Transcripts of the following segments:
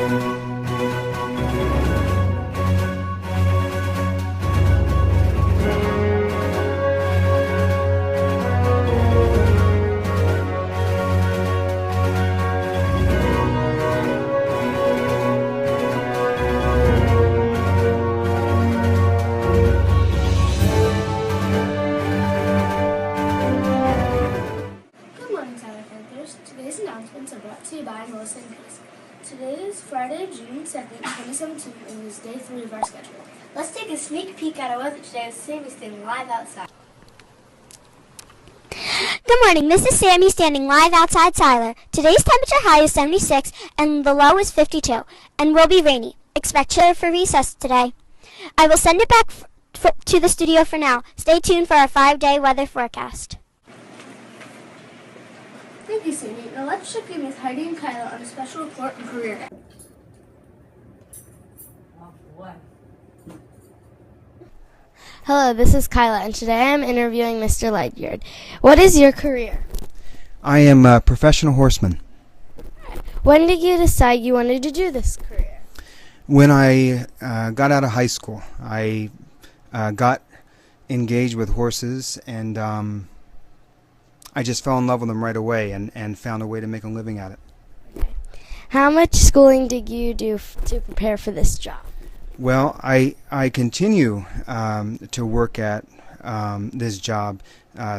Good morning, Tyler Panthers. Today's announcements are brought to you by Melissa and Chris. Today is Friday, June 2nd, 2017, and it is day 3 of our schedule. Let's take a sneak peek at our weather today with Sammy standing live outside. Good morning, this is Sammy standing live outside Tyler. Today's temperature high is 76 and the low is 52 and will be rainy. Expect chilly for recess today. I will send it back to the studio for now. Stay tuned for our 5-day weather forecast. Thank you, Sammy. Now let's check in with Heidi and Kyla on a special report and career guide. Hello, this is Kyla, and today I'm interviewing Mr. Lightyear. What is your career? I am a professional horseman. When did you decide you wanted to do this career? When I got out of high school, I got engaged with horses, and I just fell in love with them right away and found a way to make a living at it. How much schooling did you do to prepare for this job? Well, I continue to work at this job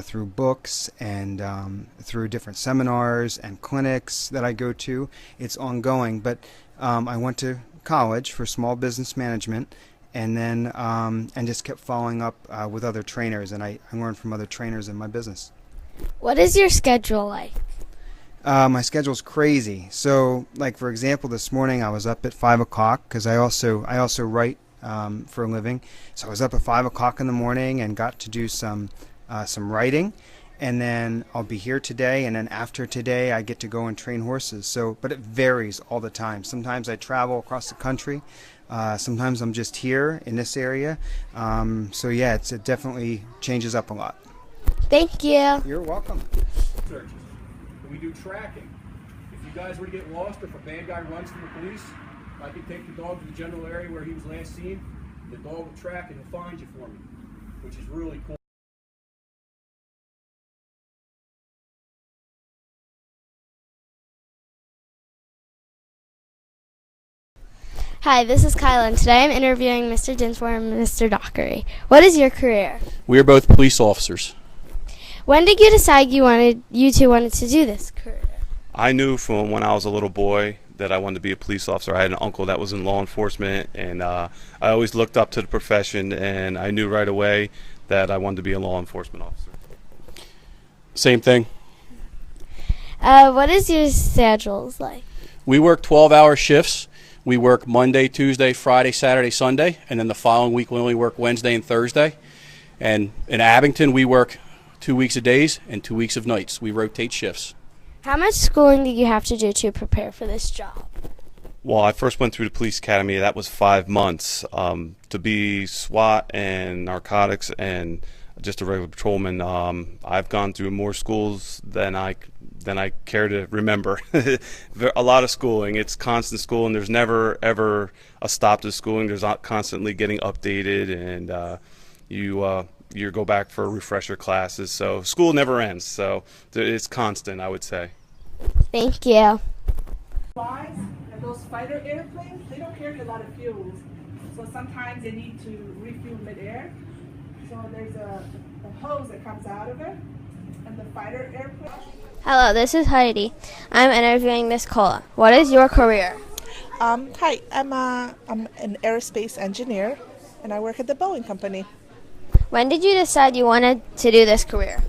through books and through different seminars and clinics that I go to. It's ongoing, but I went to college for small business management, and then and just kept following up with other trainers, and I learned from other trainers in my business. What is your schedule like? My schedule's crazy. So, like for example, this morning I was up at 5 o'clock because I also write for a living. So I was up at 5 o'clock in the morning and got to do some writing, and then I'll be here today, and then after today I get to go and train horses. So, but it varies all the time. Sometimes I travel across the country. Sometimes I'm just here in this area. So yeah, it definitely changes up a lot. Thank you. You're welcome. Searches. We do tracking. If you guys were to get lost, or if a bad guy runs from the police, I can take the dog to the general area where he was last seen. The dog will track and he'll find you for me, which is really cool. Hi, this is Kyla, and today I'm interviewing Mr. Dinsmore and Mr. Dockery. What is your career? We are both police officers. When did you decide you two wanted to do this career? I knew from when I was a little boy that I wanted to be a police officer. I had an uncle that was in law enforcement, and I always looked up to the profession, and I knew right away that I wanted to be a law enforcement officer. Same thing. What is your schedules like? We work 12-hour shifts. We work Monday, Tuesday, Friday, Saturday, Sunday, and then the following week we only work Wednesday and Thursday. And in Abington, we work 2 weeks of days and 2 weeks of nights. We rotate shifts. How much schooling did you have to do to prepare for this job? Well, I first went through the police academy. That was 5 months. To be SWAT and narcotics and just a regular patrolman, I've gone through more schools than I care to remember. A lot of schooling. It's constant schooling. There's never ever a stop to schooling. There's not constantly getting updated, and you go back for refresher classes. So school never ends. So it's constant, I would say. Thank you. And those fighter airplanes, they don't carry a lot of fuels, so sometimes they need to refuel midair. So there's a hose that comes out of it, and the fighter airplane. Hello, this is Heidi. I'm interviewing Miss Cola. What is your career? Hi, I'm an aerospace engineer, and I work at the Boeing company. When did you decide you wanted to do this career?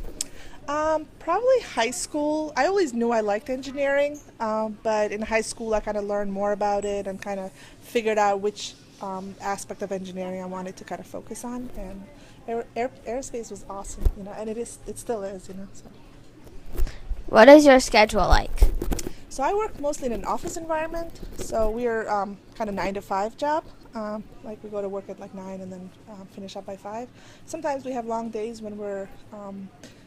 Probably high school. I always knew I liked engineering, but in high school I kind of learned more about it and kind of figured out which aspect of engineering I wanted to kind of focus on. And aerospace was awesome, and it still is, So. What is your schedule like? So I work mostly in an office environment. So we're kind of 9 to 5 job. Like we go to work at like 9 and then finish up by 5. Sometimes we have long days when we're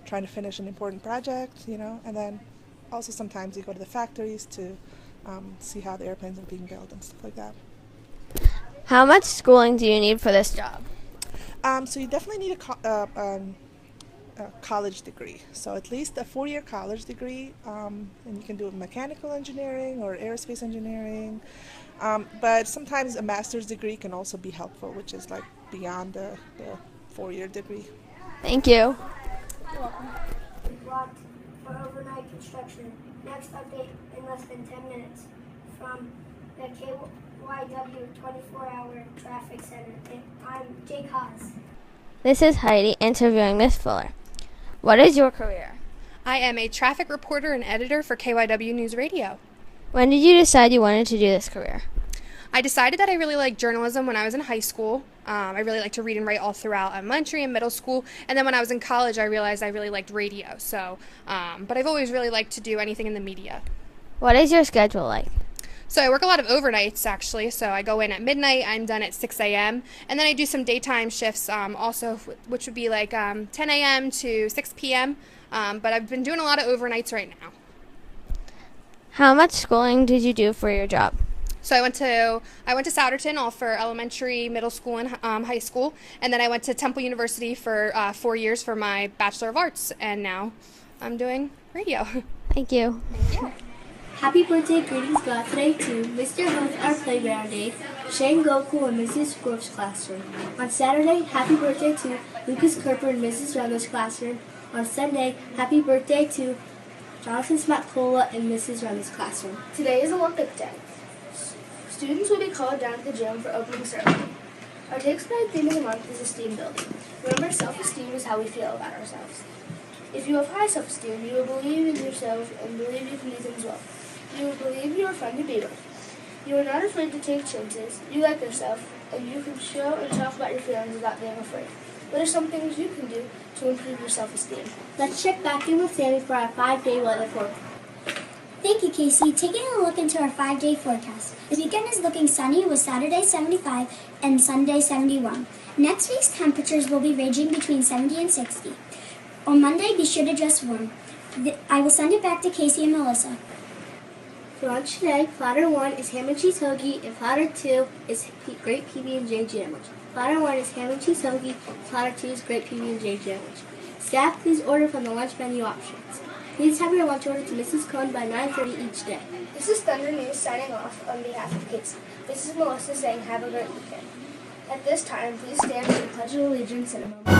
trying to finish an important project, and then also sometimes you go to the factories to see how the airplanes are being built and stuff like that. How much schooling do you need for this job? So you definitely need a college degree. So at least a 4-year college degree, and you can do mechanical engineering or aerospace engineering. But sometimes a master's degree can also be helpful, which is like beyond the 4-year degree. Thank you. Blocked for overnight construction. Next update in less than 10 minutes from the KYW 24-hour traffic center. I'm Jake Haas. This is Heidi interviewing Miss Fuller. What is your career? I am a traffic reporter and editor for KYW News Radio. When did you decide you wanted to do this career? I decided that I really liked journalism when I was in high school. I really liked to read and write all throughout elementary and middle school. And then when I was in college, I realized I really liked radio. But I've always really liked to do anything in the media. What is your schedule like? So I work a lot of overnights, actually. So I go in at midnight, I'm done at 6 a.m. And then I do some daytime shifts also, which would be like 10 a.m. to 6 p.m. But I've been doing a lot of overnights right now. How much schooling did you do for your job? So I went to Souderton, all for elementary, middle school, and high school, and then I went to Temple University for 4 years for my Bachelor of Arts, and now I'm doing radio. Thank you. Happy birthday greetings go out today to Mr. Huth, our playground aide, Shane Goku, and Mrs. Grove's classroom. On Saturday, happy birthday to Lucas Kerper and Mrs. Randall's classroom. On Sunday, happy birthday to Jonathan Smatkola and Mrs. Randall's classroom. Today is Olympic Day. Students will be called down to the gym for opening ceremony. Our Take Inspired theme of the month is esteem building. Remember, self-esteem is how we feel about ourselves. If you have high self-esteem, you will believe in yourself and believe you can do things well. You will believe you are fun to be with. You are not afraid to take chances. You like yourself, and you can show and talk about your feelings without being afraid. What are some things you can do to improve your self-esteem? Let's check back in with Sammy for our 5-day weather forecast. Thank you, Casey. Taking a look into our 5-day forecast. The weekend is looking sunny with Saturday 75 and Sunday 71. Next week's temperatures will be ranging between 70 and 60. On Monday, be sure to dress warm. I will send it back to Casey and Melissa. For lunch today, platter 1 is ham and cheese hoagie, and platter 2 is great PB&J sandwich. Platter 1 is ham and cheese hoagie, platter 2 is great PB&J sandwich. Staff, please order from the lunch menu options. Please have your lunch order to Mrs. Cohn by 9:30 each day. This is Thunder News signing off on behalf of Casey. This is Melissa saying have a great weekend. At this time, please stand for the Pledge of Allegiance in a moment.